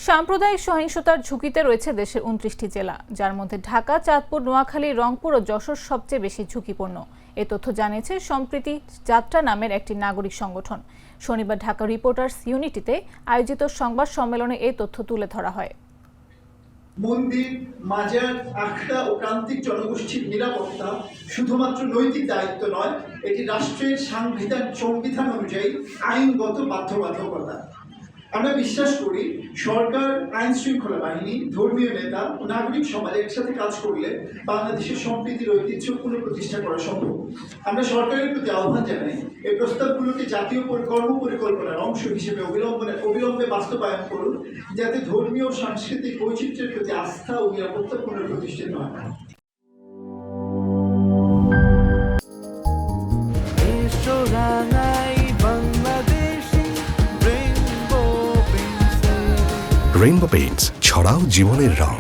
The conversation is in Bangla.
সাম্প্রদায়িক সহিংসতার ঝুঁকিতে রয়েছে দেশের ২৯টি জেলা, যার মধ্যে ঢাকা, চাঁদপুর, নোয়াখালী, রংপুর ও যশোর সবচেয়ে বেশি ঝুঁকিপূর্ণ। এ তথ্য জানিয়েছে সম্প্রীতি যাত্রা নামের একটি নাগরিক সংগঠন। শনিবার ঢাকা রিপোর্টার্স ইউনিটিতে আয়োজিত সংবাদ সম্মেলনে এই তথ্য তুলে ধরা হয়। মন্দির, মাজার, আখড়া ও প্রান্তিক জনগোষ্ঠীর নিরাপত্তা শুধুমাত্র নৈতিক দায়িত্ব নয়, এটি রাষ্ট্রের সংবিধান অনুযায়ী আইনগত বাধ্যবাধকতা। আমরা বিশ্বাস করি সরকার, আইন শৃঙ্খলা বাহিনী, ধর্মীয় নেতা ও নাগরিক সমাজ একসাথে কাজ করলে বাংলাদেশের সম্প্রীতির ঐতিহ্য পুনঃপ্রতিষ্ঠা করা সম্ভব। আমরা সরকারের প্রতি আহ্বান জানাই এই প্রস্তাবগুলোকে জাতীয় কর্মপরিকল্পনার অংশ হিসেবে অবিলম্বে বাস্তবায়ন করুন, যাতে ধর্মীয় ও সাংস্কৃতিক বৈচিত্র্যের প্রতি আস্থা ও নিরাপত্তা পুনঃপ্রতিষ্ঠিত হয়। রেইনবো পেইন্টস, ছড়াও জীবনের রং।